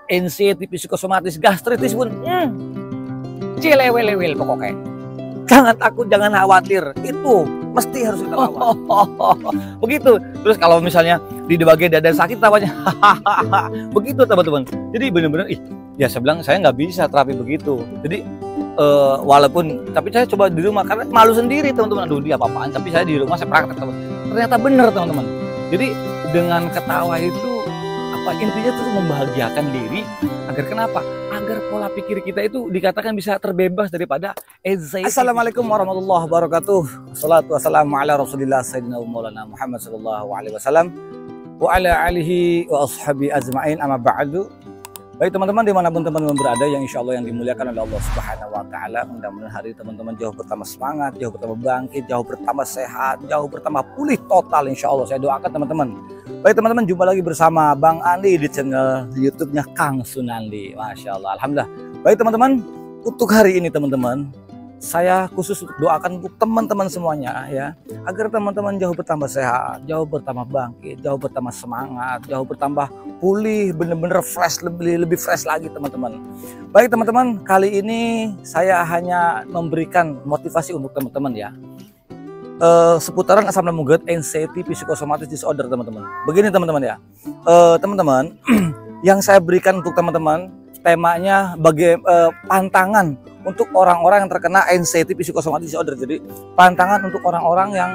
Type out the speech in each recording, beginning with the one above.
anxiety, psikosomatis, gastritis pun cilewel-lewel pokoknya. Jangan takut, jangan khawatir, itu mesti harus kita lawan. Begitu. Terus kalau misalnya di bagian dada sakit tawanya begitu teman-teman. Jadi benar-benar ya saya bilang saya nggak bisa terapi begitu. Jadi walaupun tapi saya coba di rumah karena malu sendiri teman-teman. Aduh dia apa-apaan, tapi saya di rumah saya praktek teman. Ternyata benar teman-teman. Jadi dengan ketawa itu intinya itu membahagiakan diri agar kenapa? Agar pola pikir kita itu dikatakan bisa terbebas daripada anxiety. Assalamualaikum warahmatullahi wabarakatuh. Wassalatu wassalamu ala Rasulillah Sayyidina Maulana Muhammad sallallahu alaihi wasallam wa ala alihi wa ashabi ajma'in, amma ba'du. Baik teman-teman, dimanapun teman-teman berada yang insya Allah yang dimuliakan oleh Allah Subhanahu wa Ta'ala, mudah-mudahan hari teman-teman jauh bertambah semangat, jauh bertambah bangkit, jauh bertambah sehat, jauh bertambah pulih total insya Allah. Saya doakan teman-teman. Baik teman-teman, jumpa lagi bersama Bang Andi di channel YouTube-nya Kang Sunandi. Masya Allah, alhamdulillah. Baik teman-teman, untuk hari ini teman-teman, saya khusus untuk doakan untuk teman-teman semuanya ya, agar teman-teman jauh bertambah sehat, jauh bertambah bangkit, jauh bertambah semangat, jauh bertambah pulih, bener-bener fresh, lebih fresh lagi teman-teman. Baik teman-teman, kali ini saya hanya memberikan motivasi untuk teman-teman ya, seputaran asam lambung GERD, anxiety, psikosomatis disorder teman-teman. Begini teman-teman ya, teman-teman yang saya berikan untuk teman-teman temanya pantangan untuk orang-orang yang terkena anxiety, psikosomatis disorder. Jadi pantangan untuk orang-orang yang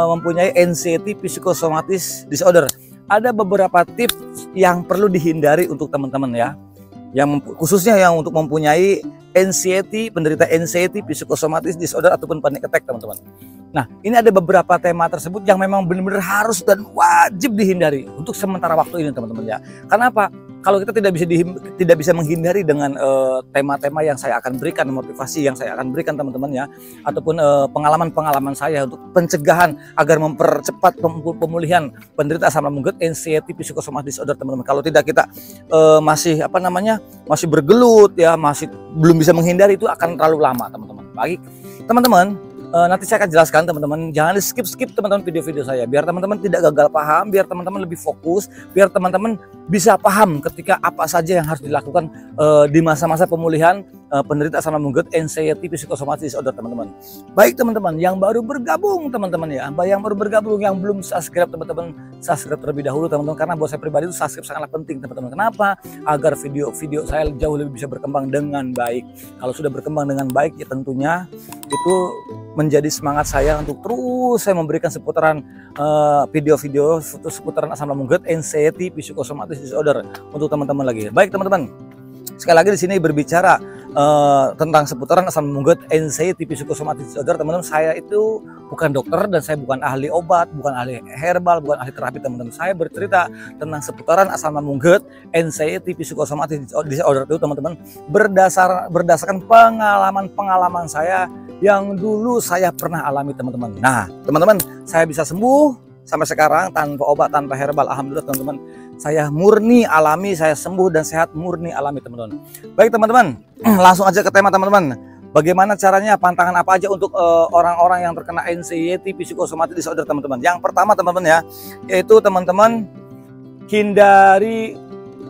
mempunyai anxiety, psikosomatis disorder. Ada beberapa tips yang perlu dihindari untuk teman-teman ya, yang khususnya yang untuk mempunyai anxiety, penderita anxiety, psikosomatis disorder ataupun panic attack teman-teman. Nah, ini ada beberapa tema tersebut yang memang benar-benar harus dan wajib dihindari untuk sementara waktu ini teman-teman ya. Karena apa? Kalau kita tidak bisa menghindari dengan tema-tema yang saya akan berikan, motivasi yang saya akan berikan teman-teman ya, ataupun pengalaman-pengalaman saya untuk pencegahan agar mempercepat pemulihan penderita asam lambung GERD, anxiety, psikosomatis disorder teman-teman. Kalau tidak kita masih masih bergelut ya, masih belum bisa menghindari, itu akan terlalu lama teman-teman. Baik teman-teman, nanti saya akan jelaskan teman-teman, jangan di skip teman-teman video-video saya, biar teman-teman tidak gagal paham, biar teman-teman lebih fokus, biar teman-teman bisa paham ketika apa saja yang harus dilakukan di masa-masa pemulihan penderita asam lambung GERD, anxiety, psikosomatis disorder teman-teman. Baik teman-teman yang baru bergabung teman-teman ya, yang baru bergabung, yang belum subscribe teman-teman, subscribe terlebih dahulu teman-teman, karena buat saya pribadi itu subscribe sangatlah penting teman-teman. Kenapa? Agar video-video saya jauh lebih bisa berkembang dengan baik. Kalau sudah berkembang dengan baik ya tentunya itu menjadi semangat saya untuk terus saya memberikan seputaran video-video seputaran asam lambung GERD, anxiety, psikosomatis disorder untuk teman-teman lagi. Baik teman-teman, sekali lagi di sini berbicara tentang seputaran asam lambung GERD, anxiety, psikosomatis disorder teman-teman. Saya itu bukan dokter dan saya bukan ahli obat, bukan ahli herbal, bukan ahli terapi teman-teman. Saya bercerita tentang seputaran asam lambung GERD, anxiety, psikosomatis disorder itu teman-teman berdasarkan pengalaman saya yang dulu saya pernah alami teman-teman. Nah teman-teman, saya bisa sembuh sampai sekarang tanpa obat, tanpa herbal, alhamdulillah teman-teman. Saya murni alami, saya sembuh dan sehat murni alami teman-teman. Baik teman-teman, langsung aja ke tema teman-teman. Bagaimana caranya, pantangan apa aja untuk orang-orang yang terkena anxiety, psikosomatis disorder teman-teman. Yang pertama teman-teman ya, yaitu teman-teman hindari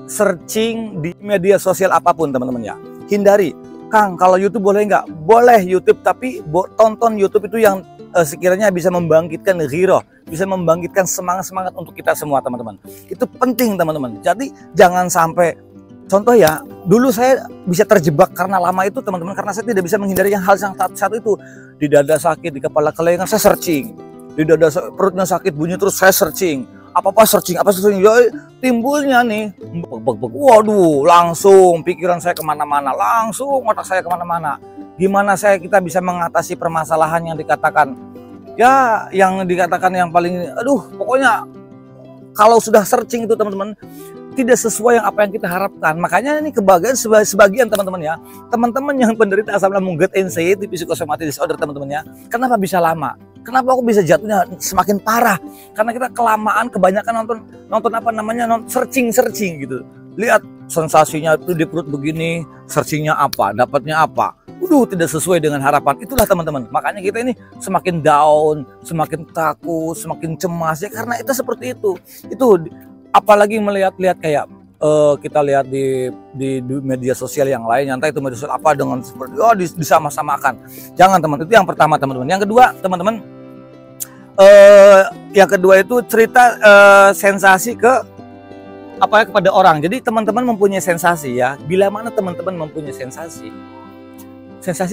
searching di media sosial apapun teman-teman ya. Hindari. Kang, kalau YouTube boleh nggak? Boleh YouTube, tapi tonton YouTube itu yang sekiranya bisa membangkitkan ghirah, bisa membangkitkan semangat-semangat untuk kita semua teman-teman. Itu penting teman-teman. Jadi jangan sampai, contoh ya, dulu saya bisa terjebak karena lama itu teman-teman, karena saya tidak bisa menghindari yang hal yang satu itu. Di dada sakit, di kepala kelengan saya searching, di dada perutnya sakit bunyi terus saya searching. Apa searching, ya, timbulnya nih, waduh, langsung pikiran saya kemana-mana, langsung otak saya kemana-mana. Gimana kita bisa mengatasi permasalahan yang dikatakan yang paling, pokoknya kalau sudah searching itu teman-teman tidak sesuai yang apa yang kita harapkan. Makanya ini kebahagiaan sebagian teman-teman ya, teman-teman yang penderita asam lambung GERD, anxiety, psikosomatis disorder teman-teman ya, kenapa bisa lama? Kenapa aku bisa jatuhnya semakin parah? Karena kita kelamaan, kebanyakan nonton searching gitu. Lihat sensasinya itu di perut begini, searchingnya apa, dapatnya apa. Tidak sesuai dengan harapan. Itulah teman-teman. Makanya kita ini semakin down, semakin takut, semakin cemas ya, karena itu seperti itu. Itu apalagi melihat kayak kita lihat di media sosial yang lain, entah itu media sosial apa dengan seperti disama-samakan. Jangan teman, itu yang pertama teman-teman. Yang kedua teman-teman, yang kedua itu cerita sensasi kepada orang. Jadi teman-teman mempunyai sensasi ya. Bila mana teman-teman mempunyai sensasi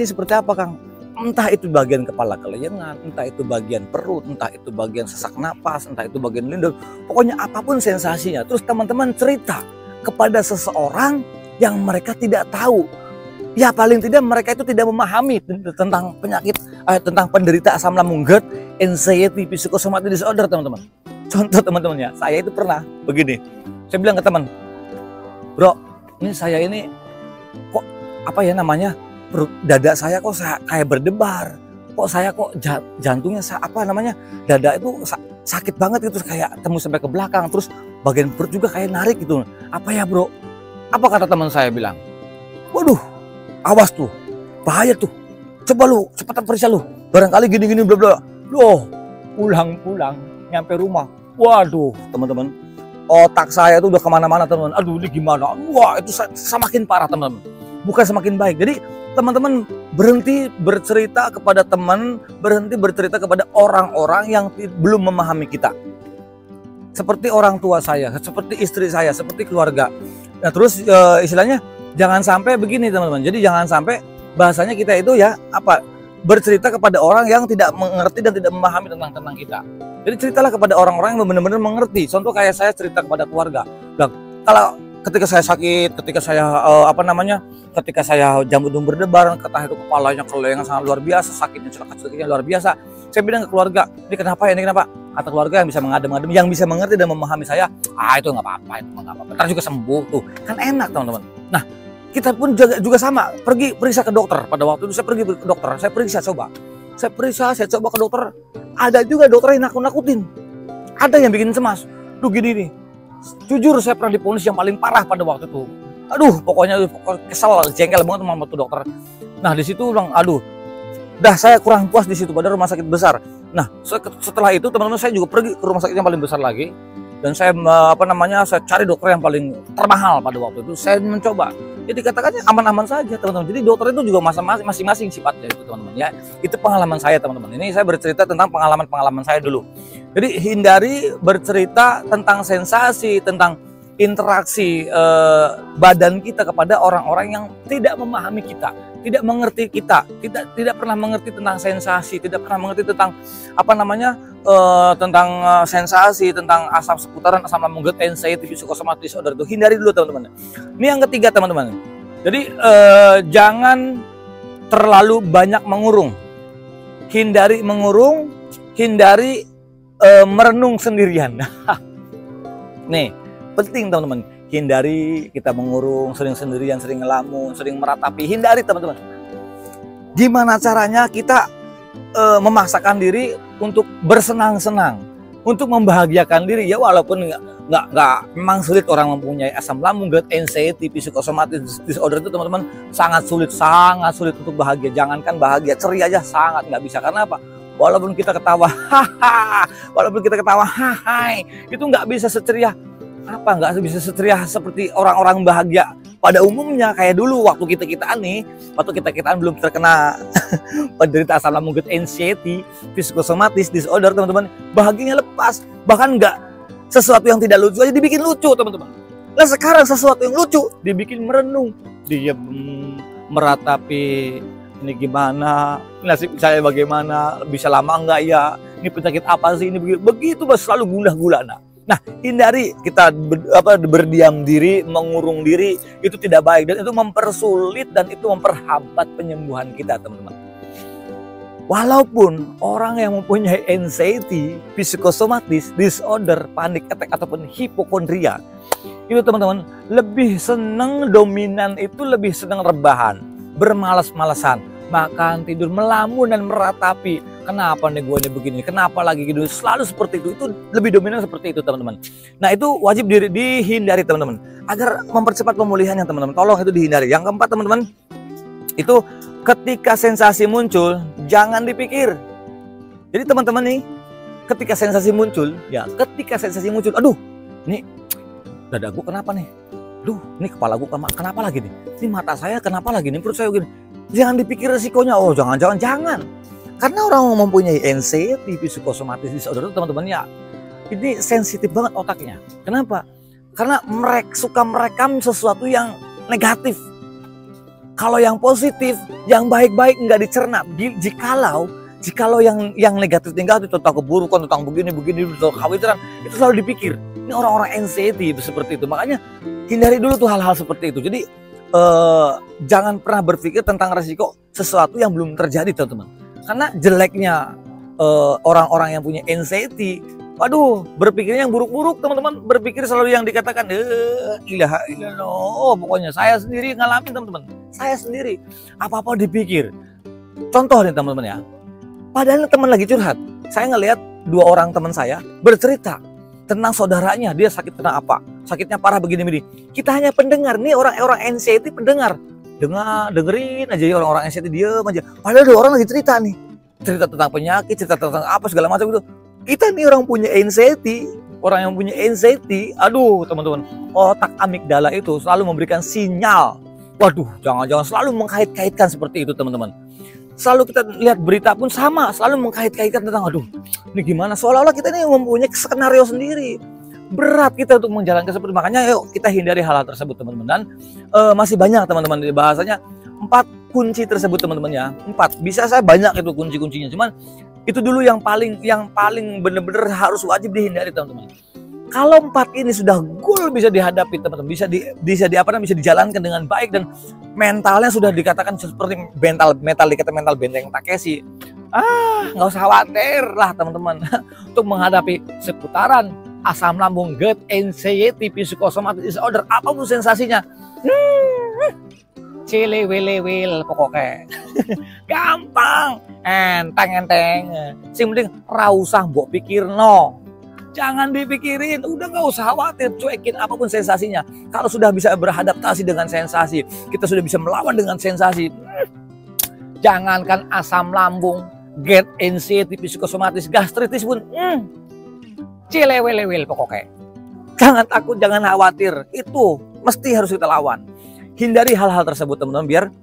seperti apa Kang? Entah itu bagian kepala kelayangan, entah itu bagian perut, entah itu bagian sesak napas, entah itu bagian lindur, pokoknya apapun sensasinya. Terus teman-teman cerita kepada seseorang yang mereka tidak tahu. Ya paling tidak mereka itu tidak memahami tentang penyakit, tentang penderita asam lambung GERD, anxiety, psychosomatic disorder teman-teman. Contoh teman-teman ya, saya itu pernah begini. Saya bilang ke teman, bro, ini saya ini kok apa ya namanya, dada saya kok kayak berdebar, kok saya kok jantungnya dada itu sakit banget gitu, kayak tembus sampai ke belakang, terus bagian perut juga kayak narik gitu. Apa ya bro? Apa kata teman saya bilang? Waduh, awas tuh, bahaya tuh, coba lu cepetan periksa lu, barangkali gini-gini bla bla. Loh, pulang nyampe rumah, waduh teman-teman, otak saya tuh udah kemana-mana teman-teman. Aduh ini gimana? Wah itu semakin parah teman-teman, bukan semakin baik. Jadi teman-teman berhenti bercerita kepada teman, berhenti bercerita kepada orang-orang yang belum memahami kita. Seperti orang tua saya, seperti istri saya, seperti keluarga. Nah terus istilahnya jangan sampai begini teman-teman. Jadi jangan sampai bahasanya kita itu ya bercerita kepada orang yang tidak mengerti dan tidak memahami tentang kita. Jadi ceritalah kepada orang-orang yang benar-benar mengerti. Contoh kayak saya cerita kepada keluarga. Kalau ketika saya sakit, ketika saya ketika saya jantung berdebar, entah itu kepalanya kelengan sangat luar biasa, sakitnya luar biasa, saya bilang ke keluarga, ini kenapa ya, ini kenapa? Kata keluarga yang bisa mengadem-adem, yang bisa mengerti dan memahami saya, itu nggak apa-apa, ntar juga sembuh tuh, kan enak teman-teman. Nah kita pun juga sama, pergi periksa ke dokter. Pada waktu itu saya pergi ke dokter, saya coba ke dokter, ada juga dokter yang nakut-nakutin, ada yang bikin cemas, tuh gini nih. Jujur saya pernah diponis yang paling parah pada waktu itu. Aduh, pokoknya kesel, jengkel banget sama tuh dokter. Nah, di situ bilang, aduh, dah saya kurang puas di situ pada rumah sakit besar. Nah, setelah itu teman-teman saya juga pergi ke rumah sakit yang paling besar lagi, dan saya saya cari dokter yang paling termahal pada waktu itu. Saya mencoba. Jadi katakannya aman-aman saja, teman-teman. Jadi dokter itu juga masing-masing sifatnya itu, teman-teman ya. Itu pengalaman saya, teman-teman. Ini saya bercerita tentang pengalaman saya dulu. Jadi hindari bercerita tentang sensasi, tentang interaksi badan kita kepada orang-orang yang tidak memahami kita, tidak mengerti kita, tidak pernah mengerti tentang sensasi, tidak pernah mengerti tentang tentang sensasi, tentang asam seputaran, asam lambung GERD, anxiety, psychosomatic disorder itu hindari dulu teman-teman. Ini yang ketiga teman-teman. Jadi jangan terlalu banyak mengurung, hindari mengurung, hindari merenung sendirian. Nih penting teman-teman, hindari kita mengurung, sering sendirian, sering ngelamun, sering meratapi, hindari teman-teman. Gimana caranya kita memaksakan diri untuk bersenang-senang, untuk membahagiakan diri ya, walaupun nggak memang sulit orang mempunyai asam lambung GERD, anxiety, psychosomatic disorder itu teman-teman sangat sulit untuk bahagia. Jangankan bahagia, ceria aja sangat nggak bisa. Karena apa? Walaupun kita ketawa, itu nggak bisa seceria nggak bisa seceria seperti orang-orang bahagia pada umumnya. Kayak dulu waktu kita-kitaan belum terkena penderita asam lambung GERD, anxiety, psychosomatic disorder teman-teman, bahagianya lepas, bahkan nggak sesuatu yang tidak lucu aja dibikin lucu teman-teman. Nah sekarang sesuatu yang lucu dibikin merenung, diem, meratapi, ini gimana, nasib saya bagaimana, bisa lama enggak ya, ini penyakit apa sih, ini begitu selalu gundah-gulana. Nah hindari kita berdiam diri, mengurung diri, itu tidak baik dan itu mempersulit dan itu memperhambat penyembuhan kita teman-teman. Walaupun orang yang mempunyai anxiety, psychosomatic disorder, panic attack ataupun hipokondria, itu teman-teman lebih senang dominan itu lebih senang rebahan, bermalas-malasan, makan, tidur, melamun dan meratapi. Kenapa nih gue ini begini? Kenapa lagi gitu? Selalu seperti itu. Itu lebih dominan seperti itu teman-teman. Nah itu wajib dihindari teman-teman, agar mempercepat pemulihannya teman-teman. Tolong itu dihindari. Yang keempat teman-teman, itu ketika sensasi muncul jangan dipikir. Jadi teman-teman nih, ketika sensasi muncul, aduh, ini dada gue kenapa nih? Duh, ini kepala gue kenapa lagi nih? Ini mata saya kenapa lagi nih? Perut saya gini. Jangan dipikir resikonya. Oh, jangan. Karena orang yang mempunyai anxiety psikosomatis disorder itu teman-teman ya, ini sensitif banget otaknya. Kenapa? Karena mereka suka merekam sesuatu yang negatif. Kalau yang positif, yang baik-baik nggak dicerna. Jikalau yang negatif tentang keburukan, tentang begini, tentang kekhawatiran, itu selalu dipikir. Ini orang-orang anxiety itu seperti itu. Makanya hindari dulu tuh hal-hal seperti itu. Jadi jangan pernah berpikir tentang resiko sesuatu yang belum terjadi, teman-teman. Karena jeleknya orang-orang yang punya anxiety, waduh, berpikirnya yang buruk-buruk, teman-teman. Berpikir selalu yang dikatakan ilaha illallah. Pokoknya saya sendiri ngalamin, teman-teman. Saya sendiri apa-apa dipikir. Contoh nih, teman-teman ya. Padahal teman lagi curhat. Saya ngelihat 2 orang teman saya bercerita tentang saudaranya, dia sakit kena apa, sakitnya parah begini-begini. Kita hanya pendengar, nih orang anxiety pendengar, dengerin aja ya, orang anxiety diam aja. Padahal 2 orang lagi cerita nih, cerita tentang penyakit, cerita tentang apa segala macam itu. Kita nih orang punya anxiety, orang yang punya anxiety, aduh teman-teman, otak amigdala itu selalu memberikan sinyal. Waduh, jangan selalu mengkait-kaitkan seperti itu, teman-teman. Selalu kita lihat berita pun sama, selalu mengkait-kaitkan tentang aduh, ini gimana, seolah-olah kita ini mempunyai skenario sendiri. Berat kita untuk menjalankan seperti itu. Makanya yuk kita hindari hal-hal tersebut, teman-teman. Dan masih banyak, teman-teman, bahasanya 4 kunci tersebut, teman-teman ya. 4, bisa saya banyak itu kunci-kuncinya, cuman itu dulu yang paling benar-benar harus wajib dihindari, teman-teman. Kalau 4 ini sudah goal bisa dihadapi, teman-teman, bisa dijalankan dengan baik, dan mentalnya sudah dikatakan seperti mental benteng Takeshi. Nggak usah khawatir lah, teman-teman, untuk menghadapi seputaran asam lambung, gut, anxiety, psikosomatis disorder, apapun sensasinya. Cilewelewel pokoknya. Gampang, enteng. Sing penting ra usah mbok pikirno. Jangan dipikirin, udah gak usah khawatir, cuekin apapun sensasinya. Kalau sudah bisa beradaptasi dengan sensasi, kita sudah bisa melawan dengan sensasi. Jangankan asam lambung, GERD, anxiety, psikosomatis, gastritis pun, cilewelewel pokoknya. Jangan takut, jangan khawatir, itu mesti harus kita lawan. Hindari hal-hal tersebut, teman-teman,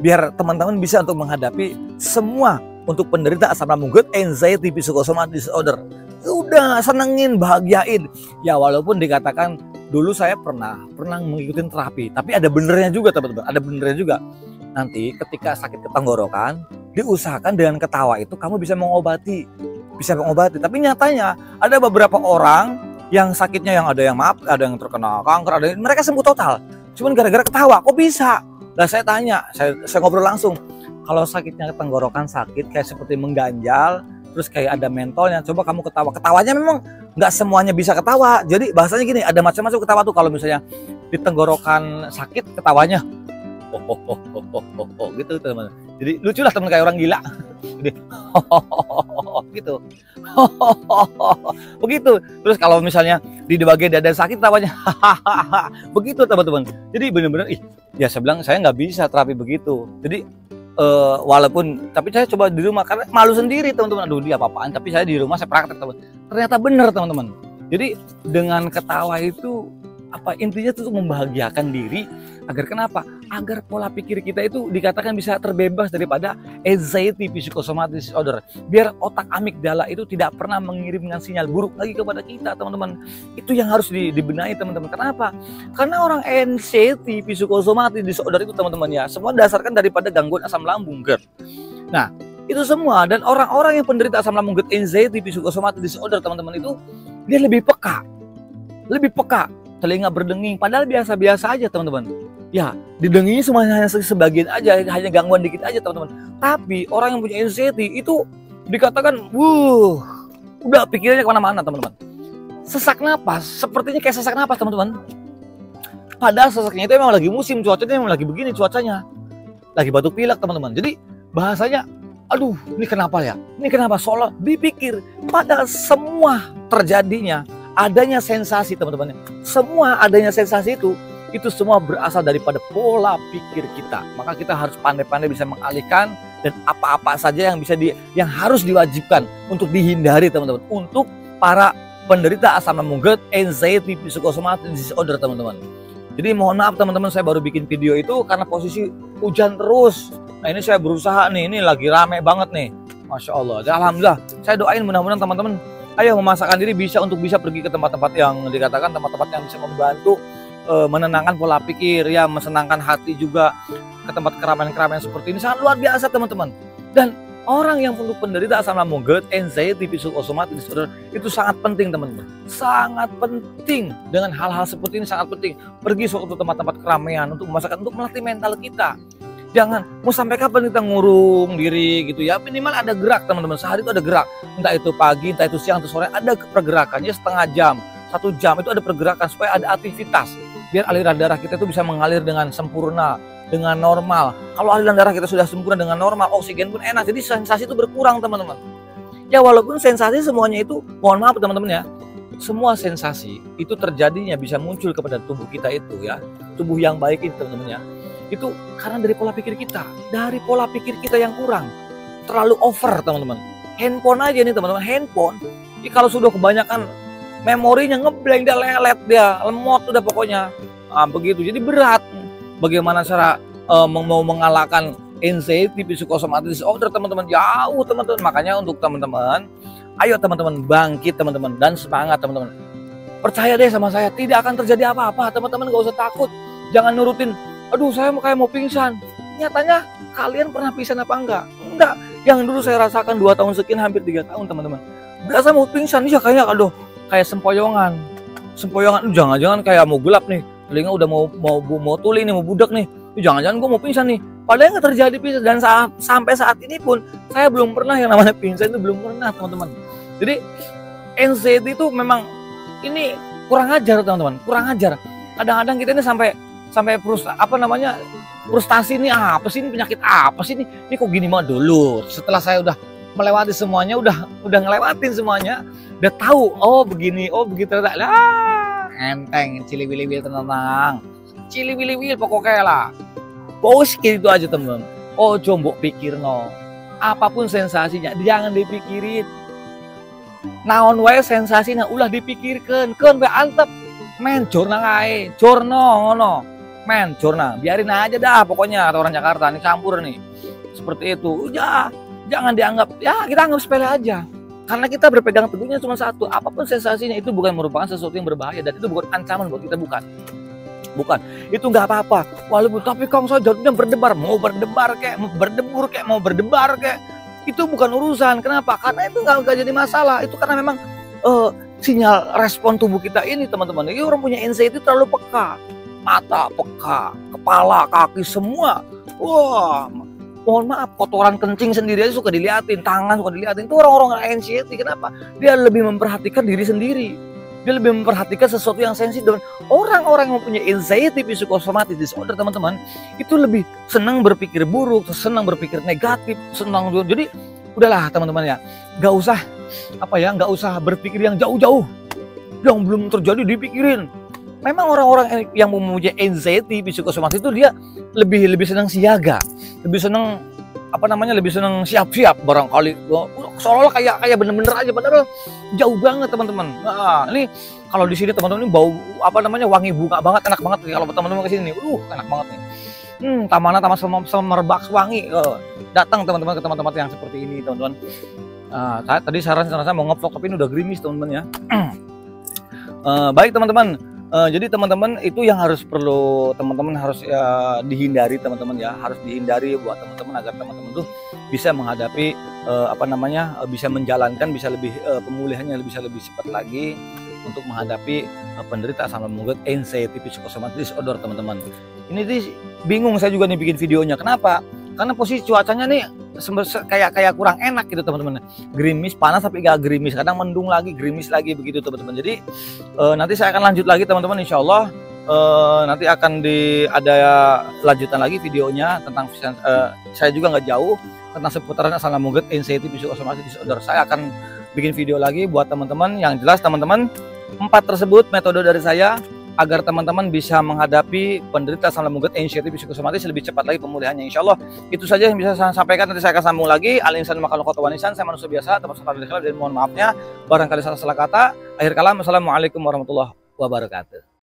biar teman-teman bisa untuk menghadapi semua untuk penderita asam lambung, GERD, anxiety, psikosomatis disorder. Udah senengin, bahagiain. Ya walaupun dikatakan dulu saya pernah mengikuti terapi, tapi ada benernya juga, teman-teman. Ada benernya juga. Nanti ketika sakit tenggorokan, diusahakan dengan ketawa itu kamu bisa mengobati. Tapi nyatanya ada beberapa orang yang sakitnya ada yang terkena kanker, mereka sembuh total. Cuman gara-gara ketawa, kok bisa? Nah saya tanya, saya ngobrol langsung. Kalau sakitnya tenggorokan sakit kayak seperti mengganjal, terus kayak ada mentolnya, coba kamu ketawa. Ketawanya memang nggak semuanya bisa ketawa. Jadi bahasanya gini, ada macam-macam ketawa tuh. Kalau misalnya di tenggorokan sakit, ketawanya gitu, teman. Jadi lucu lah, teman, kayak orang gila. Jadi gitu. Begitu. Terus kalau misalnya di bagian dada sakit, ketawanya begitu, teman-teman. Jadi benar-benar ya saya bilang saya nggak bisa terapi begitu. Jadi walaupun, tapi saya coba di rumah karena malu sendiri, teman-teman. Aduh, dia apa-apaan, tapi saya di rumah saya praktek, teman. Ternyata benar, teman-teman. Jadi dengan ketawa itu intinya itu untuk membahagiakan diri, agar kenapa? Agar pola pikir kita itu dikatakan bisa terbebas daripada anxiety, psikosomatis disorder. Biar otak amigdala itu tidak pernah mengirimkan sinyal buruk lagi kepada kita, teman-teman. Itu yang harus dibenahi, teman-teman. Kenapa? Karena orang anxiety, psikosomatis disorder itu, teman-teman ya, semua dasarkan daripada gangguan asam lambung, GERD. Nah, itu semua. Dan orang-orang yang penderita asam lambung, GERD, anxiety, psikosomatis disorder, teman-teman, itu dia lebih peka. Telinga berdenging, padahal biasa-biasa aja, teman-teman. Ya, didengingi semuanya hanya sebagian aja, hanya gangguan dikit aja, teman-teman. Tapi orang yang punya anxiety itu dikatakan, udah pikirannya kemana-mana, teman-teman. Sesak napas, sepertinya kayak sesak napas, teman-teman. Padahal sesaknya itu memang lagi musim, cuacanya memang lagi begini cuacanya. Lagi batuk pilek, teman-teman. Jadi bahasanya, aduh, ini kenapa ya? Ini kenapa? Soalnya dipikir, padahal semua terjadinya adanya sensasi, teman-teman. Semua adanya sensasi itu semua berasal daripada pola pikir kita. Maka kita harus pandai-pandai bisa mengalihkan, dan apa-apa saja yang harus diwajibkan untuk dihindari, teman-teman. Untuk para penderita asam lambung GERD, anxiety, psychosomatic disorder teman-teman. Jadi mohon maaf teman-teman, saya baru bikin video itu karena posisi hujan terus. Nah ini saya berusaha nih, ini lagi rame banget nih, Masya Allah. Dan alhamdulillah, saya doain mudah-mudahan teman-teman ayo memasakkan diri bisa pergi ke tempat-tempat yang dikatakan tempat-tempat yang bisa membantu menenangkan pola pikir, ya mensenangkan hati juga, ke tempat keramaian-keramaian seperti ini sangat luar biasa teman-teman. Dan orang yang untuk penderita asam lambung GERD, anxiety, psychosomatic disorder itu sangat penting teman-teman, sangat penting. Dengan hal-hal seperti ini sangat penting. Pergi suatu tempat-tempat keramaian untuk memasakkan, untuk melatih mental kita. Jangan mau sampai kapan kita ngurung diri gitu ya, minimal ada gerak teman-teman, sehari itu ada gerak, entah itu pagi, entah itu siang, atau sore, ada pergerakannya setengah jam, 1 jam itu ada pergerakan supaya ada aktivitas, biar aliran darah kita itu bisa mengalir dengan sempurna, dengan normal. Kalau aliran darah kita sudah sempurna dengan normal, oksigen pun enak, jadi sensasi itu berkurang teman-teman. Ya walaupun sensasi semuanya itu, mohon maaf teman-teman ya, semua sensasi itu terjadinya bisa muncul kepada tubuh kita itu ya, tubuh yang baik itu teman-teman ya. Itu karena dari pola pikir kita, yang kurang, terlalu over teman-teman. Handphone aja nih teman-teman, handphone ini kalau sudah kebanyakan memorinya ngeblank, dia lelet, dia lemot udah pokoknya. Nah, begitu, jadi berat. Bagaimana cara mau mengalahkan anxiety, psychosomatic disorder teman-teman, jauh teman-teman. Makanya untuk teman-teman, ayo teman-teman bangkit teman-teman, dan semangat teman-teman. Percaya deh sama saya, tidak akan terjadi apa-apa teman-teman, gak usah takut. Jangan nurutin, aduh saya kayak mau pingsan. Nyatanya kalian pernah pingsan apa enggak? Enggak. Yang dulu saya rasakan 2 tahun sekian, hampir 3 tahun teman-teman. Berasa mau pingsan, ya kayaknya aduh kayak sempoyongan. Jangan-jangan kayak mau gelap nih. Telinga udah mau tuli nih, mau budak nih. Jangan-jangan gue mau pingsan nih. Padahal nggak terjadi pingsan, dan sampai saat ini pun saya belum pernah yang namanya pingsan, itu belum pernah teman-teman. Jadi anxiety itu memang ini kurang ajar teman-teman, kurang ajar. Kadang-kadang kita ini sampai frustasi nih, apa sih ini, penyakit apa sih ini kok gini mah dulu. Setelah saya udah melewati semuanya, udah ngelewatin semuanya, udah tahu oh begini, oh begitu lah, enteng, cili-wili-wil, tenang, cili-wili-wil pokoknya lah. Bos gitu aja teman-teman. Oh coba pikir no, apapun sensasinya jangan dipikirin. Naon wae sensasinya ulah dipikirkan, kan be antep men jorna ae, jorno ngono. Men, jorna, biarin aja dah pokoknya, kata orang Jakarta, ini campur nih. Seperti itu, udah, jangan dianggap, ya kita anggap sepele aja. Karena kita berpegang teguhnya cuma satu, apapun sensasinya itu bukan merupakan sesuatu yang berbahaya, dan itu bukan ancaman buat kita, bukan. Itu nggak apa-apa. Walaupun tapi Kang saya jatuhnya berdebar, mau berdebar kayak, mau berdebur kayak, mau berdebar kayak, itu bukan urusan. Kenapa? Karena itu nggak jadi masalah. Itu karena memang sinyal respon tubuh kita ini teman-teman. Ini orang punya anxiety terlalu peka. Mata peka, kepala, kaki semua. Wah, mohon maaf, kotoran kencing sendiri aja suka diliatin, tangan suka diliatin. Itu orang-orang anxiety. Kenapa? Dia lebih memperhatikan diri sendiri. Dia lebih memperhatikan sesuatu yang sensitif. Orang-orang yang mempunyai anxiety, psychosomatic disorder teman-teman, itu lebih senang berpikir buruk, senang berpikir negatif, senang. Jadi udahlah teman-teman ya, nggak usah berpikir yang jauh-jauh, yang belum terjadi dipikirin. Memang orang-orang yang mempunyai anxiety, psikosomatis itu dia lebih senang siaga, lebih senang lebih senang siap-siap barangkali. Seolah-olah kayak bener-bener aja, padahal jauh banget teman-teman. Nah, ini kalau di sini teman-teman ini bau wangi bunga banget, enak banget nih kalau teman-teman ke sini. Enak banget nih. Taman semerbak wangi. Datang teman-teman ke tempat-tempat yang seperti ini, teman-teman. Tadi saran saya mau ngevlog tapi ini udah gerimis teman-teman ya. Baik teman-teman. Jadi teman-teman itu yang perlu teman-teman harus dihindari teman-teman ya, harus dihindari buat teman-teman agar teman-teman tuh bisa menghadapi bisa menjalankan, bisa lebih pemulihannya bisa lebih cepat lagi untuk menghadapi penderita asam lambung GERD, anxiety, psychosomatic disorder teman-teman. Ini bingung saya juga nih bikin videonya. Kenapa? Karena posisi cuacanya nih kayak kurang enak gitu teman-teman. Gerimis, panas tapi gak gerimis, kadang mendung lagi, gerimis lagi begitu teman-teman. Jadi nanti saya akan lanjut lagi teman-teman, insya Allah nanti akan ada lanjutan lagi videonya tentang saya juga nggak jauh tentang seputaran asam lambung GERD, anxiety, psychosomatic disorder. Saya akan bikin video lagi buat teman-teman. Yang jelas teman-teman, 4 tersebut metode dari saya agar teman-teman bisa menghadapi penderita asam lambung berat anxiety psikosomatis lebih cepat lagi pemulihannya. Insya Allah itu saja yang bisa saya sampaikan. Nanti saya akan sambung lagi. Al-insan makhluk khotwanisan, saya manusia biasa, termasuk dan mohon maafnya barangkali salah kata. Akhir kalam, assalamualaikum warahmatullahi wabarakatuh.